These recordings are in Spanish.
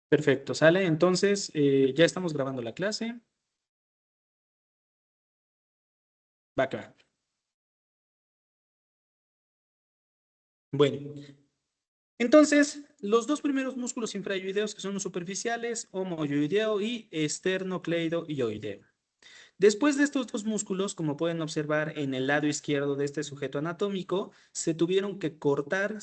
Perfecto, ¿sale? Entonces, ya estamos grabando la clase. Va que va. Bueno, entonces, los dos primeros músculos infrayoideos que son los superficiales, homoyoideo y esternocleidoideo. Después de estos dos músculos, como pueden observar en el lado izquierdo de este sujeto anatómico, se tuvieron que cortar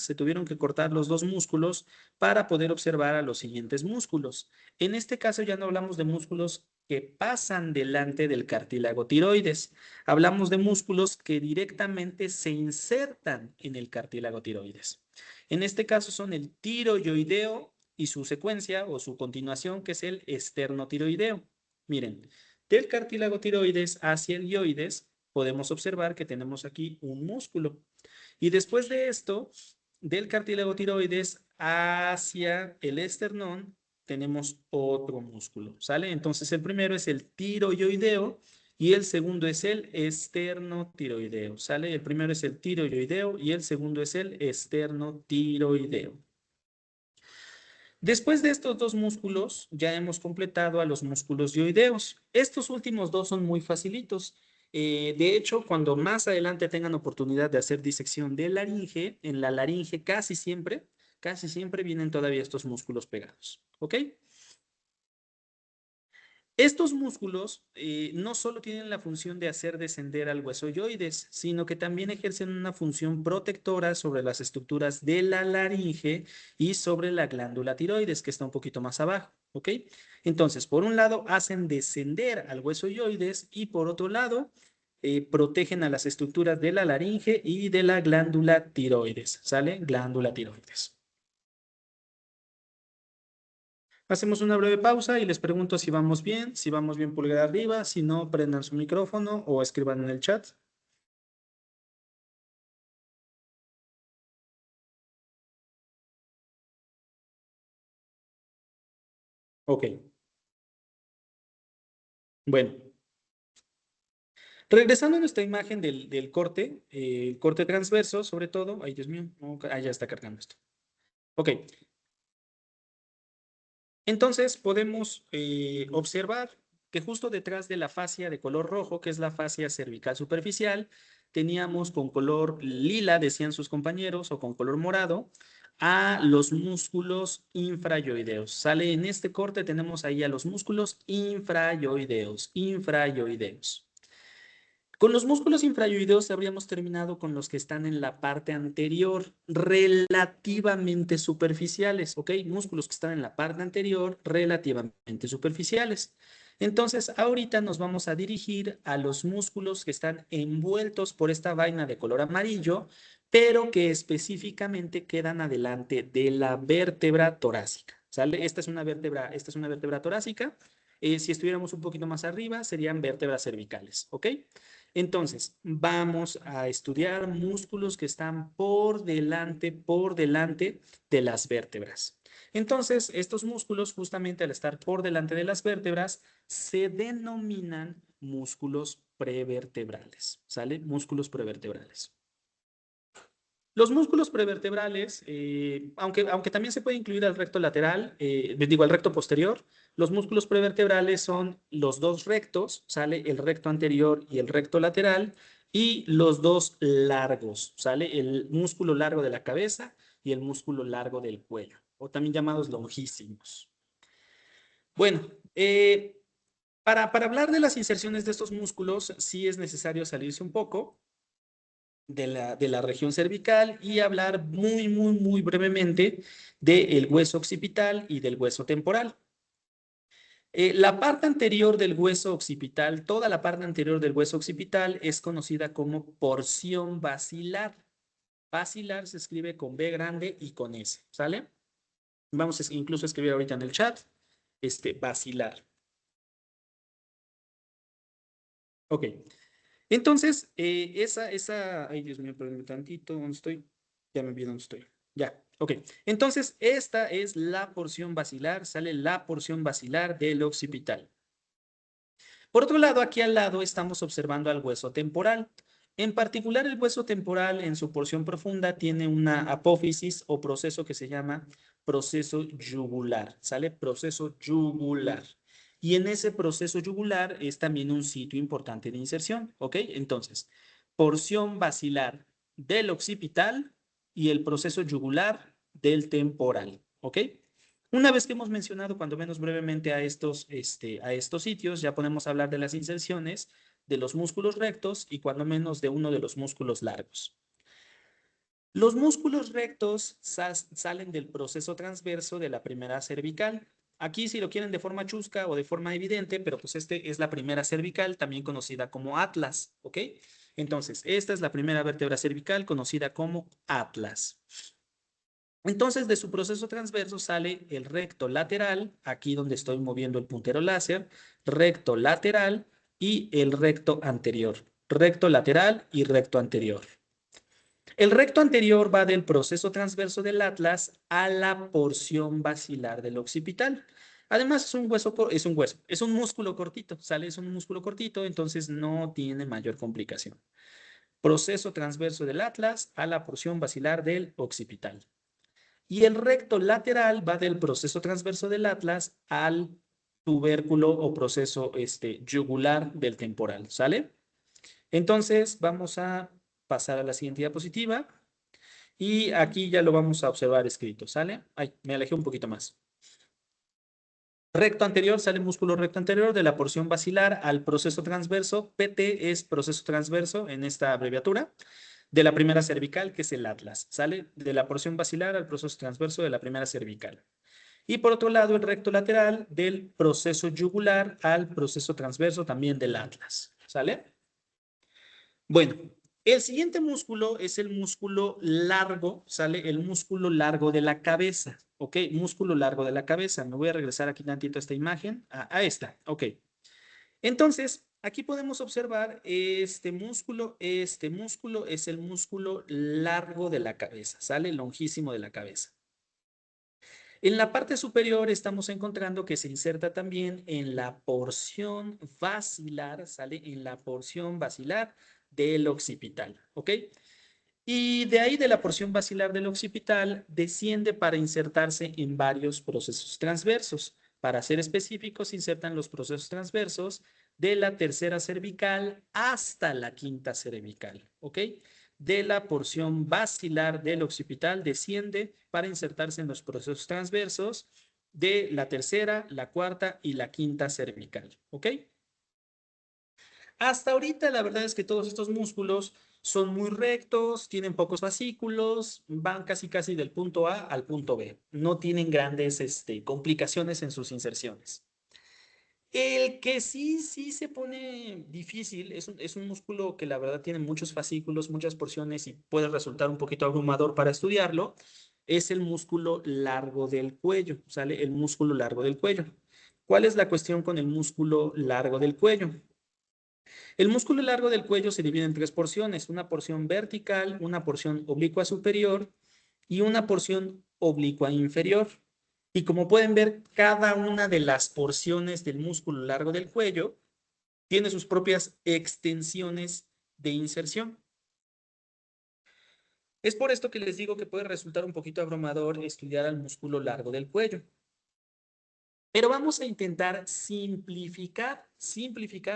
los dos músculos para poder observar a los siguientes músculos. En este caso ya no hablamos de músculos que pasan delante del cartílago tiroides, hablamos de músculos que directamente se insertan en el cartílago tiroides. En este caso son el tiroideo y su secuencia o su continuación, que es el esternotiroideo. Miren. Del cartílago tiroides hacia el ioides, podemos observar que tenemos aquí un músculo. Y después de esto, del cartílago tiroides hacia el esternón, tenemos otro músculo, ¿sale? Entonces el primero es el tiroideo y el segundo es el esternotiroideo, ¿sale? El primero es el tiroideo y el segundo es el esternotiroideo. Después de estos dos músculos, ya hemos completado a los músculos dioideos. Estos últimos dos son muy facilitos. De hecho, cuando más adelante tengan oportunidad de hacer disección de laringe, en la laringe casi siempre vienen todavía estos músculos pegados. ¿Ok? Estos músculos no solo tienen la función de hacer descender al hueso yoides, sino que también ejercen una función protectora sobre las estructuras de la laringe y sobre la glándula tiroides, que está un poquito más abajo. ¿Ok? Entonces, por un lado, hacen descender al hueso yoides y por otro lado, protegen a las estructuras de la laringe y de la glándula tiroides. ¿Sale? Glándula tiroides. Hacemos una breve pausa y les pregunto si vamos bien pulgar arriba, si no, prendan su micrófono o escriban en el chat. Ok, bueno. Regresando a nuestra imagen del corte, el corte transverso sobre todo, ay Dios mío, ya está cargando esto. Ok, entonces podemos observar que justo detrás de la fascia de color rojo, que es la fascia cervical superficial, teníamos con color lila, decían sus compañeros, o con color morado, a los músculos infrayoideos. Sale en este corte, tenemos ahí a los músculos infrayoideos. Con los músculos infrayoideos habríamos terminado con los que están en la parte anterior, relativamente superficiales, ¿ok? Músculos que están en la parte anterior, relativamente superficiales. Entonces, ahorita nos vamos a dirigir a los músculos que están envueltos por esta vaina de color amarillo, pero que específicamente quedan adelante de la vértebra torácica, ¿sale? Esta es una vértebra torácica. Si estuviéramos un poquito más arriba, serían vértebras cervicales, ¿ok? Entonces, vamos a estudiar músculos que están por delante de las vértebras. Entonces, estos músculos, justamente al estar por delante de las vértebras, se denominan músculos prevertebrales, ¿sale? Músculos prevertebrales. Los músculos prevertebrales, aunque también se puede incluir al recto lateral, al recto posterior, los músculos prevertebrales son los dos rectos, sale el recto anterior y el recto lateral, y los dos largos, sale el músculo largo de la cabeza y el músculo largo del cuello, o también llamados longísimos. Bueno, para hablar de las inserciones de estos músculos, sí es necesario salirse un poco de la región cervical y hablar muy brevemente del hueso occipital y del hueso temporal. La parte anterior del hueso occipital, toda la parte anterior del hueso occipital es conocida como porción basilar. Basilar se escribe con B grande y con S, ¿sale? Vamos a incluso escribir ahorita en el chat, basilar. Ok. Entonces, ay Dios mío, perdón tantito, ¿dónde estoy? Ya me vi dónde estoy. Ya, ok. Entonces, esta es la porción basilar, sale la porción basilar del occipital. Por otro lado, aquí al lado estamos observando al hueso temporal. En particular, el hueso temporal en su porción profunda tiene una apófisis o proceso que se llama proceso yugular, ¿sale? Proceso yugular. Y en ese proceso yugular es también un sitio importante de inserción, ¿ok? Entonces, porción basilar del occipital y el proceso yugular del temporal, ¿ok? Una vez que hemos mencionado, cuando menos brevemente, a estos sitios, ya podemos hablar de las inserciones de los músculos rectos y cuando menos de uno de los músculos largos. Los músculos rectos salen del proceso transverso de la primera cervical. Aquí si lo quieren de forma chusca o de forma evidente, pero pues este es la primera cervical, también conocida como atlas, ¿ok? Entonces, esta es la primera vértebra cervical conocida como atlas. Entonces, de su proceso transverso sale el recto lateral, aquí donde estoy moviendo el puntero láser, recto lateral y el recto anterior. Recto lateral y recto anterior. El recto anterior va del proceso transverso del atlas a la porción basilar del occipital. Además, es un músculo cortito, ¿sale? Es un músculo cortito, entonces no tiene mayor complicación. Proceso transverso del atlas a la porción basilar del occipital. Y el recto lateral va del proceso transverso del atlas al tubérculo o proceso yugular del temporal, ¿sale? Entonces, vamos a pasar a la siguiente diapositiva. Y aquí ya lo vamos a observar escrito, ¿sale? Ay, me alejé un poquito más. Recto anterior, sale músculo recto anterior de la porción basilar al proceso transverso. PT es proceso transverso en esta abreviatura. De la primera cervical, que es el atlas. Sale de la porción basilar al proceso transverso de la primera cervical. Y por otro lado, el recto lateral del proceso yugular al proceso transverso también del atlas. ¿Sale? Bueno, el siguiente músculo es el músculo largo, ¿sale? El músculo largo de la cabeza, ¿ok? Músculo largo de la cabeza. Me voy a regresar aquí tantito a esta imagen, a esta, ¿ok? Entonces, aquí podemos observar este músculo es el músculo largo de la cabeza, ¿sale? Longísimo de la cabeza. En la parte superior estamos encontrando que se inserta también en la porción basilar, ¿sale? En la porción basilar del occipital, ¿ok? Y de ahí de la porción basilar del occipital desciende para insertarse en varios procesos transversos. Para ser específicos, se insertan los procesos transversos de la tercera cervical hasta la quinta cervical, ¿ok? De la porción basilar del occipital desciende para insertarse en los procesos transversos de la tercera, la cuarta y la quinta cervical, ¿ok? Hasta ahorita la verdad es que todos estos músculos son muy rectos, tienen pocos fascículos, van casi casi del punto A al punto B. No tienen grandes complicaciones en sus inserciones. El que sí se pone difícil es un músculo que la verdad tiene muchos fascículos, muchas porciones y puede resultar un poquito abrumador para estudiarlo. Es el músculo largo del cuello, ¿sale? El músculo largo del cuello. ¿Cuál es la cuestión con el músculo largo del cuello? El músculo largo del cuello se divide en tres porciones, una porción vertical, una porción oblicua superior y una porción oblicua inferior. Y como pueden ver, cada una de las porciones del músculo largo del cuello tiene sus propias extensiones de inserción. Es por esto que les digo que puede resultar un poquito abrumador estudiar al músculo largo del cuello. Pero vamos a intentar simplificar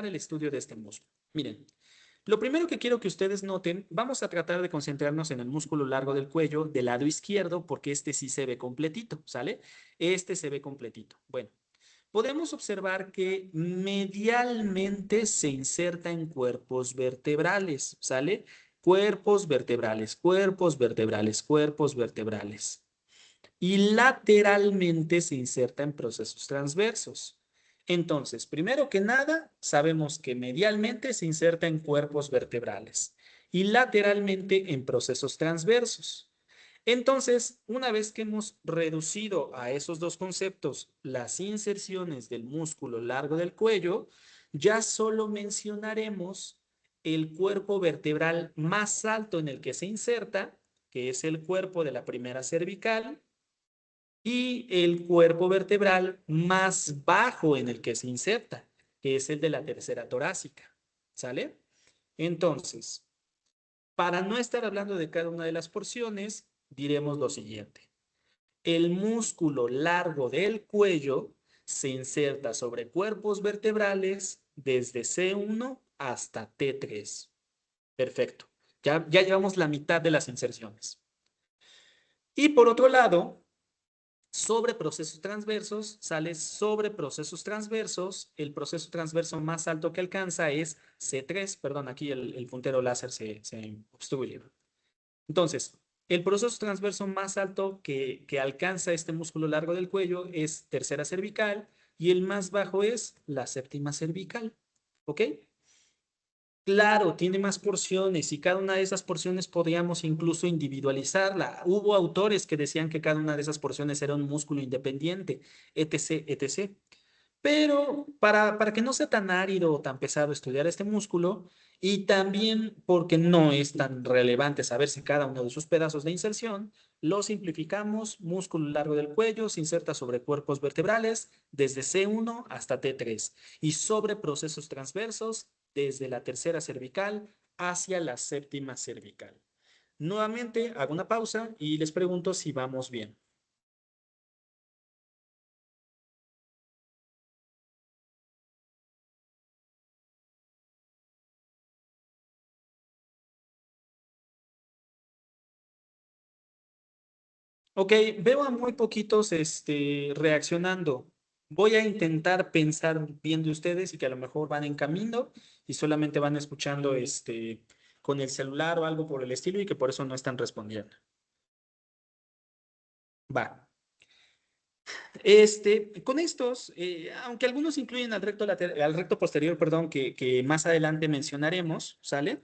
el estudio de este músculo. Miren, lo primero que quiero que ustedes noten, vamos a tratar de concentrarnos en el músculo largo del cuello del lado izquierdo, porque este sí se ve completito, ¿sale? Este se ve completito. Bueno, podemos observar que medialmente se inserta en cuerpos vertebrales, ¿sale? Cuerpos vertebrales, cuerpos vertebrales, cuerpos vertebrales y lateralmente se inserta en procesos transversos. Entonces, primero que nada, sabemos que medialmente se inserta en cuerpos vertebrales y lateralmente en procesos transversos. Entonces, una vez que hemos reducido a esos dos conceptos las inserciones del músculo largo del cuello, ya solo mencionaremos el cuerpo vertebral más alto en el que se inserta, que es el cuerpo de la primera cervical, y el cuerpo vertebral más bajo en el que se inserta, que es el de la tercera torácica. ¿Sale? Entonces, para no estar hablando de cada una de las porciones, diremos lo siguiente. el músculo largo del cuello se inserta sobre cuerpos vertebrales desde C1 hasta T3. Perfecto. Ya llevamos la mitad de las inserciones. Y por otro lado, sobre procesos transversos, sale sobre procesos transversos. El proceso transverso más alto que alcanza es C3. Perdón, aquí el puntero láser se obstruye. Entonces, el proceso transverso más alto que alcanza este músculo largo del cuello es tercera cervical y el más bajo es la séptima cervical. ¿Ok? Claro, tiene más porciones y cada una de esas porciones podríamos incluso individualizarla. Hubo autores que decían que cada una de esas porciones era un músculo independiente, etc., etc. Pero para que no sea tan árido o tan pesado estudiar este músculo, y también porque no es tan relevante saberse cada uno de sus pedazos de inserción, lo simplificamos. Músculo largo del cuello se inserta sobre cuerpos vertebrales desde C1 hasta T3 y sobre procesos transversos desde la tercera cervical hacia la séptima cervical. Nuevamente hago una pausa y les pregunto si vamos bien. Ok, veo a muy poquitos reaccionando. Voy a intentar pensar bien de ustedes y que a lo mejor van en camino y solamente van escuchando con el celular o algo por el estilo y que por eso no están respondiendo. Va. Con estos, aunque algunos incluyen al recto posterior, perdón, que más adelante mencionaremos, ¿sale?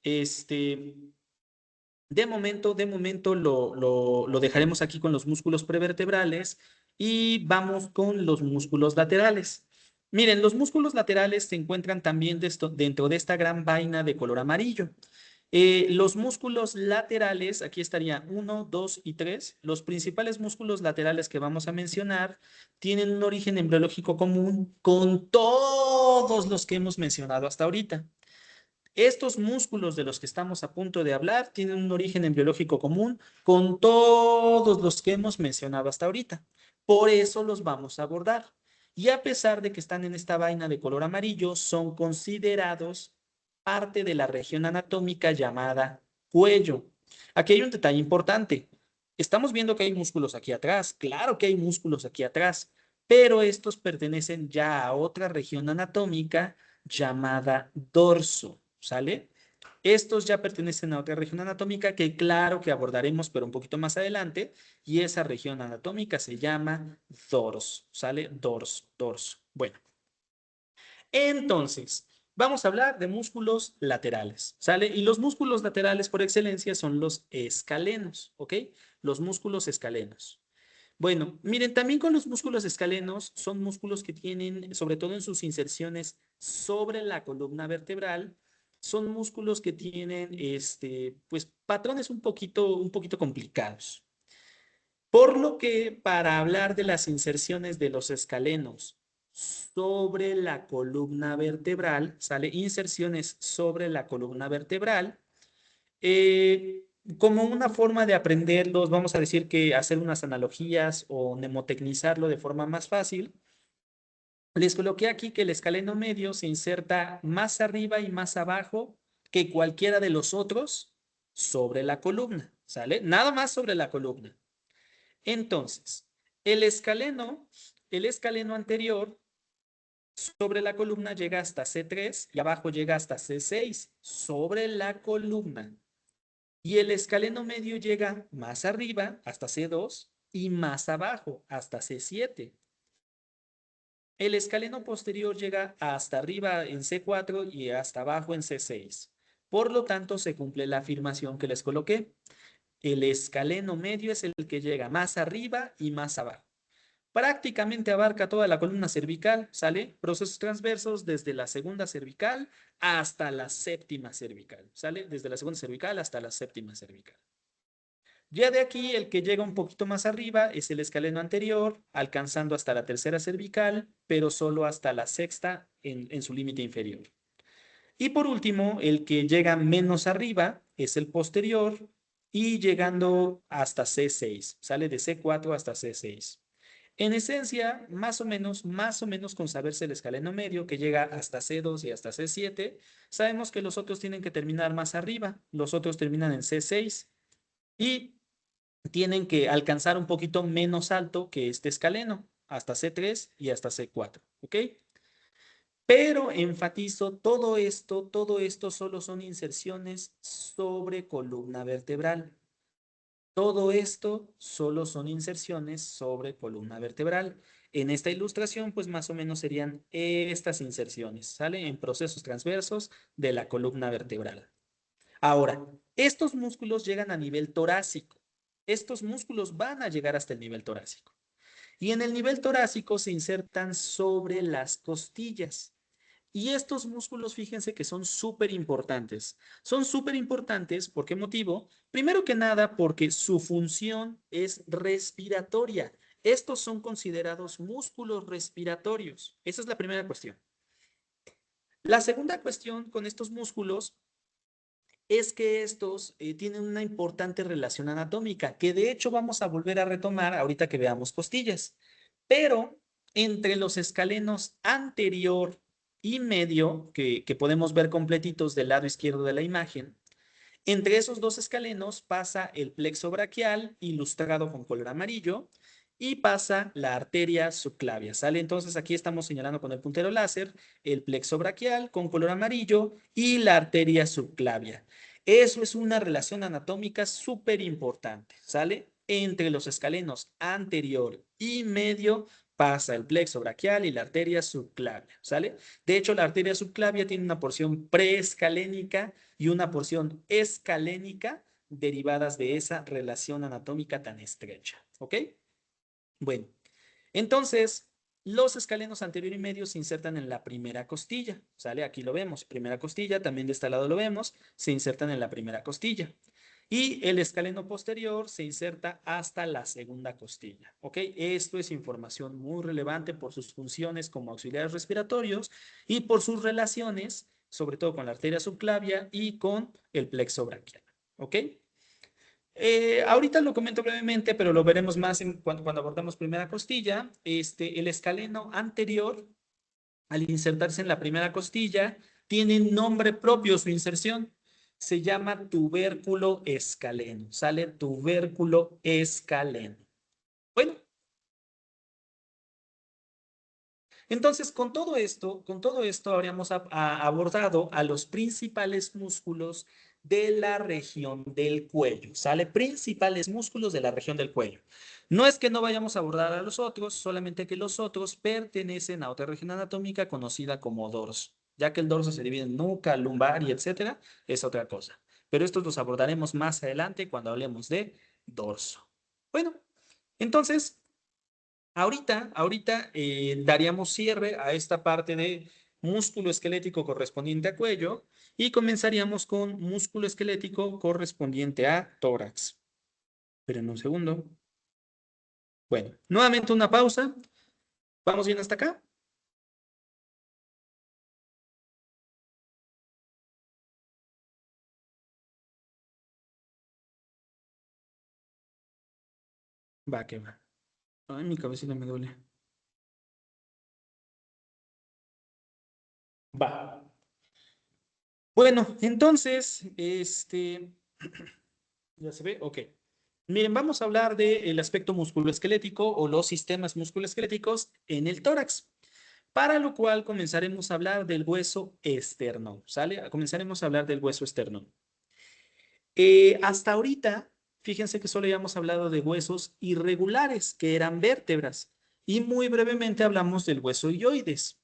Este, de momento lo dejaremos aquí con los músculos prevertebrales y vamos con los músculos laterales. Miren, los músculos laterales se encuentran también dentro de esta gran vaina de color amarillo. Los músculos laterales, aquí estaría uno, 2 y 3. Los principales músculos laterales que vamos a mencionar tienen un origen embriológico común con todos los que hemos mencionado hasta ahorita. Estos músculos de los que estamos a punto de hablar tienen un origen embriológico común con todos los que hemos mencionado hasta ahorita. Por eso los vamos a abordar. Y a pesar de que están en esta vaina de color amarillo, son considerados parte de la región anatómica llamada cuello. Aquí hay un detalle importante. Estamos viendo que hay músculos aquí atrás. Claro que hay músculos aquí atrás, pero estos pertenecen ya a otra región anatómica llamada dorso. ¿Sale? Estos ya pertenecen a otra región anatómica que claro que abordaremos, pero un poquito más adelante, y esa región anatómica se llama dorso, ¿sale? Dorso, dorso. Bueno, entonces, vamos a hablar de músculos laterales, ¿sale? Y los músculos laterales por excelencia son los escalenos, ¿ok? Los músculos escalenos. Bueno, miren, también con los músculos escalenos son músculos que tienen, sobre todo en sus inserciones sobre la columna vertebral, son músculos que tienen, pues, patrones un poquito complicados. Por lo que para hablar de las inserciones de los escalenos sobre la columna vertebral, sale inserciones sobre la columna vertebral, eh, como una forma de aprenderlos, vamos a decir que hacer unas analogías o mnemotecnizarlo de forma más fácil. Les coloqué aquí que el escaleno medio se inserta más arriba y más abajo que cualquiera de los otros sobre la columna, ¿sale? Nada más sobre la columna. Entonces, el escaleno, el escaleno anterior sobre la columna llega hasta C3 y abajo llega hasta C6 sobre la columna. Y el escaleno medio llega más arriba, hasta C2, y más abajo, hasta C7. El escaleno posterior llega hasta arriba en C4 y hasta abajo en C6. Por lo tanto, se cumple la afirmación que les coloqué. El escaleno medio es el que llega más arriba y más abajo. Prácticamente abarca toda la columna cervical, ¿sale? Procesos transversos desde la segunda cervical hasta la séptima cervical, ¿sale? Desde la segunda cervical hasta la séptima cervical. Ya de aquí, el que llega un poquito más arriba es el escaleno anterior, alcanzando hasta la tercera cervical, pero solo hasta la sexta en su límite inferior. Y por último, el que llega menos arriba es el posterior, y llegando hasta C6, sale de C4 hasta C6. En esencia, más o menos con saberse el escaleno medio que llega hasta C2 y hasta C7, sabemos que los otros tienen que terminar más arriba, los otros terminan en C6 y tienen que alcanzar un poquito menos alto que este escaleno, hasta C3 y hasta C4, ¿ok? Pero enfatizo todo esto solo son inserciones sobre columna vertebral. Todo esto solo son inserciones sobre columna vertebral. En esta ilustración, pues más o menos serían estas inserciones, ¿sale? En procesos transversos de la columna vertebral. Ahora, estos músculos llegan a nivel torácico. Estos músculos van a llegar hasta el nivel torácico. Y en el nivel torácico se insertan sobre las costillas. Y estos músculos, fíjense que son súper importantes. Son súper importantes, ¿por qué motivo? Primero que nada, porque su función es respiratoria. Estos son considerados músculos respiratorios. Esa es la primera cuestión. La segunda cuestión con estos músculos es que estos tienen una importante relación anatómica, que de hecho vamos a volver a retomar ahorita que veamos costillas. Pero entre los escalenos anterior y medio, que podemos ver completitos del lado izquierdo de la imagen, entre esos dos escalenos pasa el plexo braquial, ilustrado con color amarillo, y pasa la arteria subclavia. ¿Sale? Entonces aquí estamos señalando con el puntero láser el plexo braquial con color amarillo y la arteria subclavia. Eso es una relación anatómica súper importante. ¿Sale? Entre los escalenos anterior y medio pasa el plexo braquial y la arteria subclavia. ¿Sale? De hecho, la arteria subclavia tiene una porción preescalénica y una porción escalénica derivadas de esa relación anatómica tan estrecha. ¿Ok? Bueno, entonces los escalenos anterior y medio se insertan en la primera costilla. ¿Sale? Aquí lo vemos. Primera costilla, también de este lado lo vemos. Se insertan en la primera costilla. Y el escaleno posterior se inserta hasta la segunda costilla. ¿Ok? Esto es información muy relevante por sus funciones como auxiliares respiratorios y por sus relaciones, sobre todo con la arteria subclavia y con el plexo braquial. ¿Ok? Ahorita lo comento brevemente, pero lo veremos más cuando abordamos primera costilla. El escaleno anterior, al insertarse en la primera costilla, tiene nombre propio su inserción. Se llama tubérculo escaleno. Sale tubérculo escaleno. Bueno, entonces con todo esto habríamos abordado a los principales músculos de la región del cuello. Sale principales músculos de la región del cuello. No es que no vayamos a abordar a los otros, solamente que los otros pertenecen a otra región anatómica conocida como dorso. Ya que el dorso se divide en nuca, lumbar y etcétera, es otra cosa. Pero estos los abordaremos más adelante cuando hablemos de dorso. Bueno, entonces ahorita daríamos cierre a esta parte de músculo esquelético correspondiente a cuello y comenzaríamos con músculo esquelético correspondiente a tórax. Esperen un segundo. Bueno, nuevamente una pausa. ¿Vamos bien hasta acá? Va, que va. Ay, mi cabecita me duele. Va. Bueno, entonces, ¿ya se ve? Ok. Miren, vamos a hablar del aspecto musculoesquelético o los sistemas musculoesqueléticos en el tórax. Para lo cual comenzaremos a hablar del hueso esternón, ¿sale? Comenzaremos a hablar del hueso esternón. Hasta ahorita, fíjense que solo habíamos hablado de huesos irregulares, que eran vértebras, y muy brevemente hablamos del hueso hioides.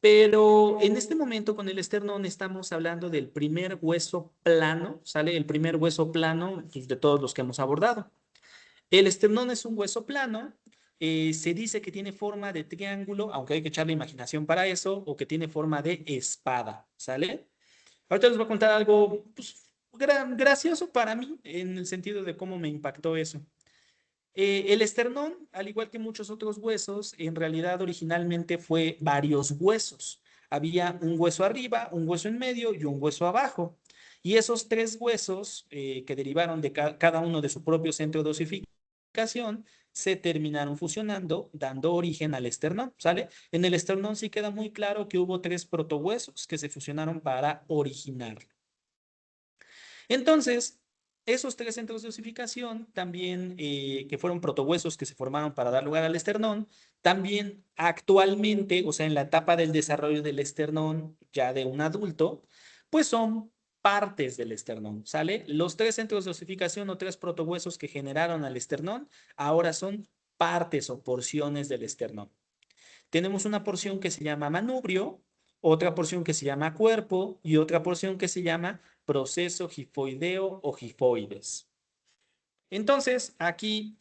Pero en este momento con el esternón estamos hablando del primer hueso plano, ¿sale? El primer hueso plano pues, de todos los que hemos abordado. El esternón es un hueso plano. Se dice que tiene forma de triángulo, aunque hay que echarle imaginación para eso, o que tiene forma de espada, ¿sale? Ahorita les voy a contar algo pues, gracioso para mí, en el sentido de cómo me impactó eso. El esternón, al igual que muchos otros huesos, en realidad originalmente fue varios huesos. Había un hueso arriba, un hueso en medio y un hueso abajo. Y esos tres huesos que derivaron de cada uno de su propio centro de osificación se terminaron fusionando, dando origen al esternón, ¿sale? En el esternón sí queda muy claro que hubo tres protohuesos que se fusionaron para originarlo. Entonces, esos tres centros de osificación, también que fueron protohuesos que se formaron para dar lugar al esternón, también actualmente, o sea, en la etapa del desarrollo del esternón ya de un adulto, pues son partes del esternón, ¿sale? Los tres centros de osificación o tres protohuesos que generaron al esternón ahora son partes o porciones del esternón. Tenemos una porción que se llama manubrio, otra porción que se llama cuerpo y otra porción que se llama proceso gifoideo o gifoides. Entonces, aquí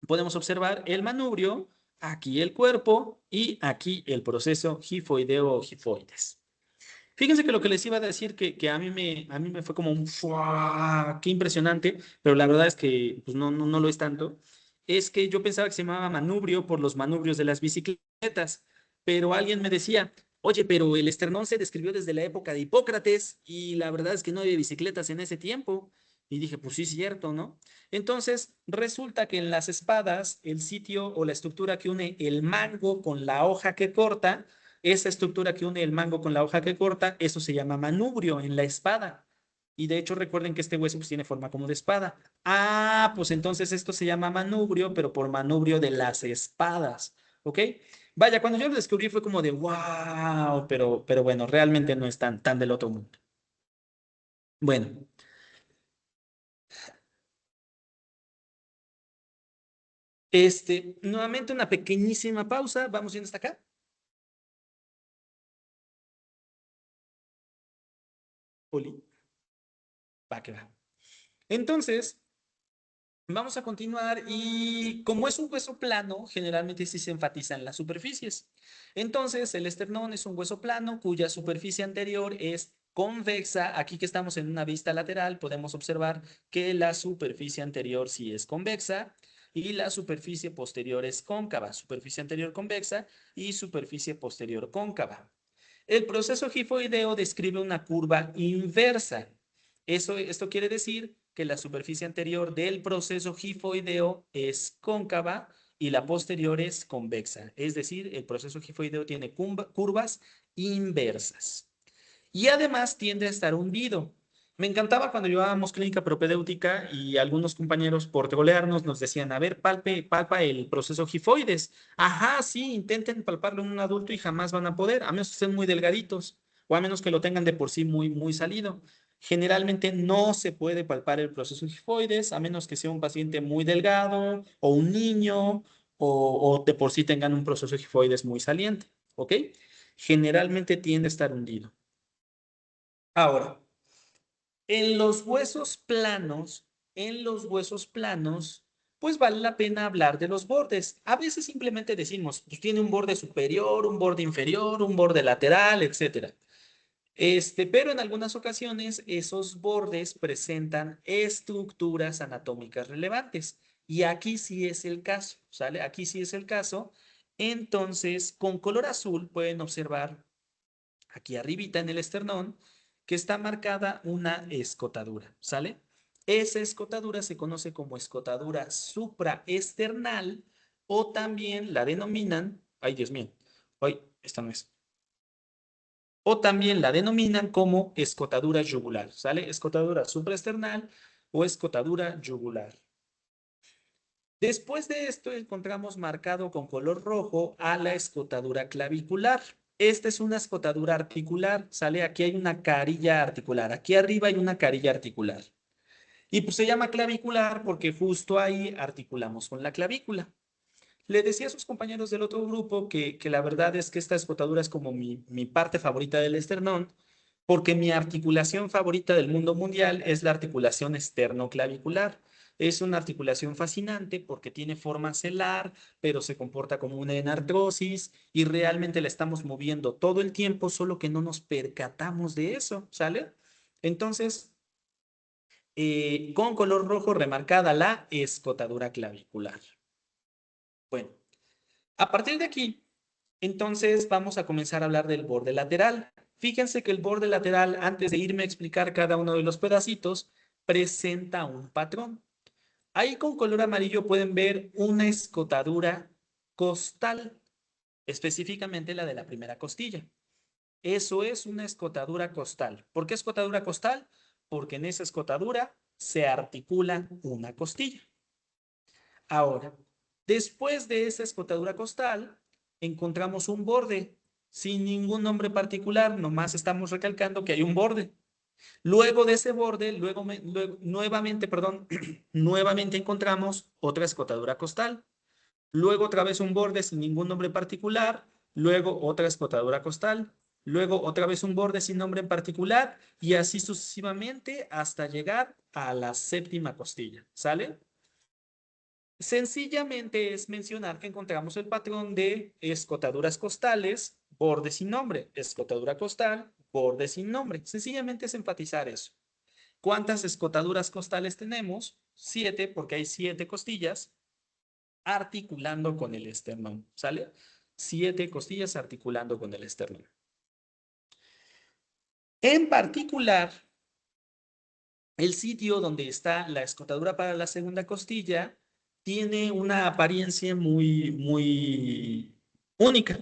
podemos observar el manubrio, aquí el cuerpo y aquí el proceso gifoideo o gifoides. Fíjense que lo que les iba a decir que a mí me fue como un ¡fua! ¡Qué impresionante! Pero la verdad es que pues no lo es tanto. Es que yo pensaba que se llamaba manubrio por los manubrios de las bicicletas, pero alguien me decía, oye, pero el esternón se describió desde la época de Hipócrates y la verdad es que no había bicicletas en ese tiempo. Y dije, pues sí, es cierto, ¿no? Entonces, resulta que en las espadas, el sitio o la estructura que une el mango con la hoja que corta, esa estructura que une el mango con la hoja que corta, eso se llama manubrio en la espada. Y de hecho recuerden que este hueso pues tiene forma como de espada. Ah, pues entonces esto se llama manubrio, pero por manubrio de las espadas. ¿Ok? Vaya, cuando yo lo descubrí fue como de wow, pero bueno, realmente no es tan del otro mundo. Bueno, nuevamente una pequeñísima pausa. Vamos viendo hasta acá. Oli, va que va. Entonces, vamos a continuar y como es un hueso plano, generalmente sí se enfatiza en las superficies. Entonces, el esternón es un hueso plano cuya superficie anterior es convexa. Aquí que estamos en una vista lateral, podemos observar que la superficie anterior sí es convexa y la superficie posterior es cóncava. Superficie anterior convexa y superficie posterior cóncava. El proceso gifoideo describe una curva inversa. Esto quiere decir que la superficie anterior del proceso gifoideo es cóncava y la posterior es convexa. Es decir, el proceso gifoideo tiene curvas inversas y además tiende a estar hundido. Me encantaba cuando llevábamos clínica propedéutica y algunos compañeros por trolearnos nos decían, a ver, palpa el proceso gifoides. Ajá, sí, intenten palparlo en un adulto y jamás van a poder, a menos que estén muy delgaditos o a menos que lo tengan de por sí muy salido. Generalmente no se puede palpar el proceso gifoides a menos que sea un paciente muy delgado o un niño o de por sí tengan un proceso gifoides muy saliente, ¿ok? Generalmente tiende a estar hundido. Ahora, en los huesos planos, en los huesos planos, pues vale la pena hablar de los bordes. A veces simplemente decimos, pues tiene un borde superior, un borde inferior, un borde lateral, etcétera. Pero en algunas ocasiones esos bordes presentan estructuras anatómicas relevantes. Y aquí sí es el caso, ¿sale? Aquí sí es el caso. Entonces, con color azul pueden observar aquí arribita en el esternón, que está marcada una escotadura, ¿sale? Esa escotadura se conoce como escotadura supraesternal o también la denominan, ay Dios mío, ay, esta no es, o también la denominan como escotadura yugular, ¿sale? Escotadura supraesternal o escotadura yugular. Después de esto encontramos marcado con color rojo a la escotadura clavicular. Esta es una escotadura articular, ¿sale? Aquí hay una carilla articular, aquí arriba hay una carilla articular. Y pues se llama clavicular porque justo ahí articulamos con la clavícula. Le decía a sus compañeros del otro grupo que la verdad es que esta escotadura es como mi parte favorita del esternón, porque mi articulación favorita del mundo mundial es la articulación esternoclavicular. Es una articulación fascinante porque tiene forma celar, pero se comporta como una enartrosis y realmente la estamos moviendo todo el tiempo, solo que no nos percatamos de eso, ¿sale? Entonces, con color rojo remarcada la escotadura clavicular. Bueno, a partir de aquí, entonces vamos a comenzar a hablar del borde lateral. Fíjense que el borde lateral, antes de irme a explicar cada uno de los pedacitos, presenta un patrón. Ahí con color amarillo pueden ver una escotadura costal, específicamente la de la primera costilla. Eso es una escotadura costal. ¿Por qué escotadura costal? Porque en esa escotadura se articula una costilla. Ahora, después de esa escotadura costal, encontramos un borde sin ningún nombre particular, nomás estamos recalcando que hay un borde. Luego de ese borde, nuevamente, perdón, nuevamente encontramos otra escotadura costal. Luego otra vez un borde sin ningún nombre particular. Luego otra escotadura costal. Luego otra vez un borde sin nombre en particular y así sucesivamente hasta llegar a la séptima costilla. ¿Sale? Sencillamente es mencionar que encontramos el patrón de escotaduras costales, borde sin nombre, escotadura costal, borde sin nombre. Sencillamente es enfatizar eso. ¿Cuántas escotaduras costales tenemos? 7, porque hay 7 costillas articulando con el esternón, ¿sale? 7 costillas articulando con el esternón. En particular, el sitio donde está la escotadura para la segunda costilla tiene una apariencia muy única.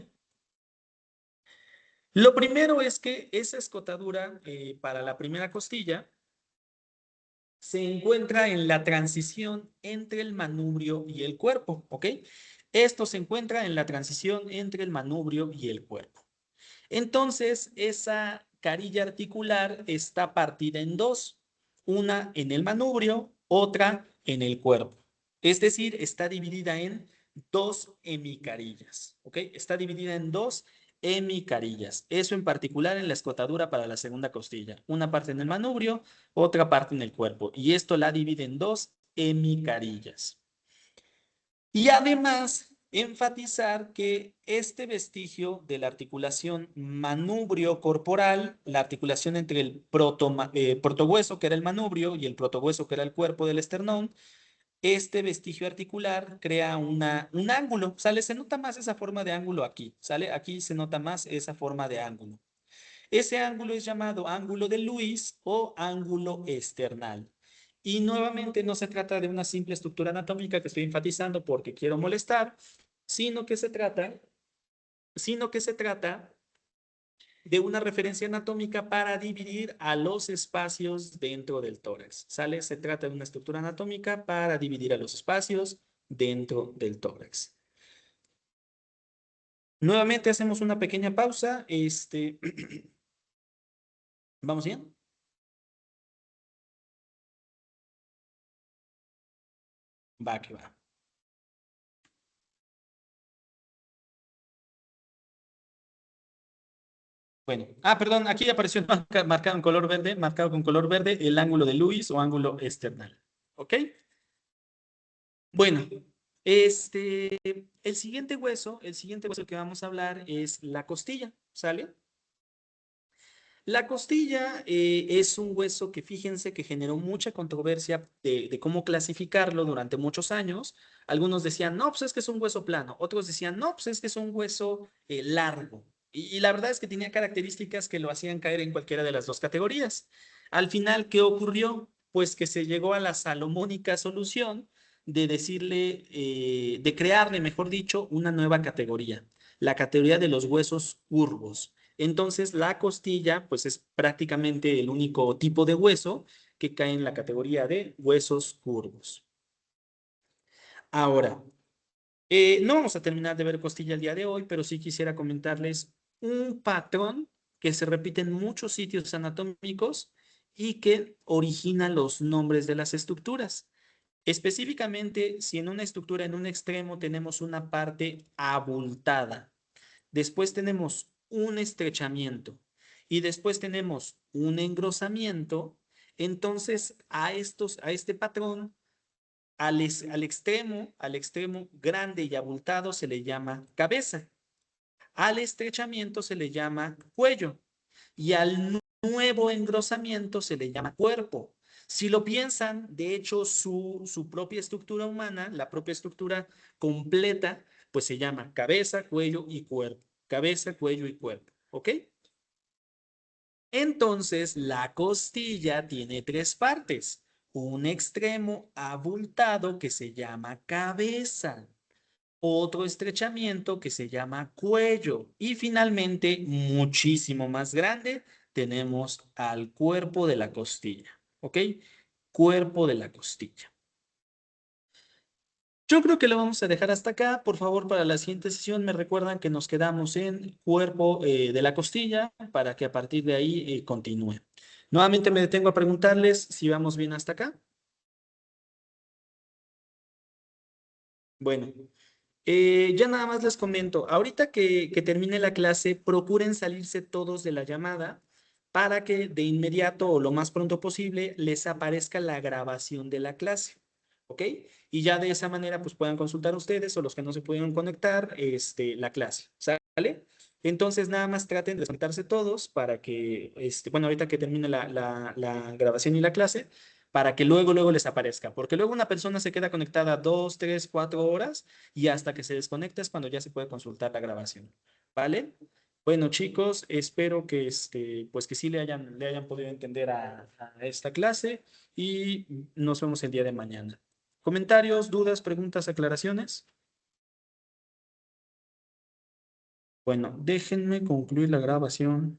Lo primero es que esa escotadura para la primera costilla se encuentra en la transición entre el manubrio y el cuerpo, ¿ok? Esto se encuentra en la transición entre el manubrio y el cuerpo. Entonces, esa carilla articular está partida en dos, una en el manubrio, otra en el cuerpo. Es decir, está dividida en dos hemicarillas, ¿ok? Está dividida en dos hemicarillas. Eso en particular en la escotadura para la segunda costilla. Una parte en el manubrio, otra parte en el cuerpo. Y esto la divide en dos hemicarillas. Y además, enfatizar que este vestigio de la articulación manubrio corporal, la articulación entre el protohueso, que era el manubrio, y el protohueso, que era el cuerpo del esternón, este vestigio articular crea un ángulo, ¿sale? Se nota más esa forma de ángulo aquí, ¿sale? Aquí se nota más esa forma de ángulo. Ese ángulo es llamado ángulo de Lewis o ángulo esternal. Y nuevamente no se trata de una simple estructura anatómica que estoy enfatizando porque quiero molestar, sino que se trata, sino que se trata de una referencia anatómica para dividir a los espacios dentro del tórax. ¿Sale? Se trata de una estructura anatómica para dividir a los espacios dentro del tórax. Nuevamente hacemos una pequeña pausa. ¿Vamos bien? Va que va. Bueno, perdón, aquí apareció marcado en color verde, marcado con color verde el ángulo de Lewis o ángulo external. ¿Ok? Bueno, el siguiente hueso que vamos a hablar es la costilla, ¿sale? La costilla es un hueso que fíjense que generó mucha controversia de cómo clasificarlo durante muchos años. Algunos decían, no, pues es que es un hueso plano. Otros decían, no, pues es que es un hueso largo. Y la verdad es que tenía características que lo hacían caer en cualquiera de las dos categorías. Al final, ¿qué ocurrió? Pues que se llegó a la salomónica solución de decirle, de crearle, mejor dicho, una nueva categoría, la categoría de los huesos curvos. Entonces, la costilla, pues es prácticamente el único tipo de hueso que cae en la categoría de huesos curvos. Ahora, no vamos a terminar de ver costilla el día de hoy, pero sí quisiera comentarles un patrón que se repite en muchos sitios anatómicos y que origina los nombres de las estructuras. Específicamente, si en una estructura en un extremo tenemos una parte abultada, después tenemos un estrechamiento y después tenemos un engrosamiento, entonces a este patrón, al extremo grande y abultado se le llama cabeza, al estrechamiento se le llama cuello y al nuevo engrosamiento se le llama cuerpo. Si lo piensan, de hecho, su propia estructura humana, la propia estructura completa, pues se llama cabeza, cuello y cuerpo. Cabeza, cuello y cuerpo. ¿Ok? Entonces, la costilla tiene tres partes. Un extremo abultado que se llama cabeza, otro estrechamiento que se llama cuello y finalmente, muchísimo más grande, tenemos al cuerpo de la costilla. ¿Ok? Cuerpo de la costilla. Yo creo que lo vamos a dejar hasta acá. Por favor, para la siguiente sesión me recuerdan que nos quedamos en cuerpo de la costilla para que a partir de ahí continúe. Nuevamente me detengo a preguntarles si vamos bien hasta acá. Bueno, ya nada más les comento. Ahorita que termine la clase, procuren salirse todos de la llamada para que de inmediato o lo más pronto posible les aparezca la grabación de la clase. ¿Ok? Y ya de esa manera pues puedan consultar ustedes o los que no se pudieron conectar la clase. ¿Sale? Entonces nada más traten de desconectarse todos para que, bueno, ahorita que termine la grabación y la clase, para que luego les aparezca. Porque luego una persona se queda conectada 2, 3, 4 horas y hasta que se desconecta es cuando ya se puede consultar la grabación. ¿Vale? Bueno, chicos, espero que pues que sí le hayan podido entender a esta clase y nos vemos el día de mañana. ¿Comentarios, dudas, preguntas, aclaraciones? Bueno, déjenme concluir la grabación.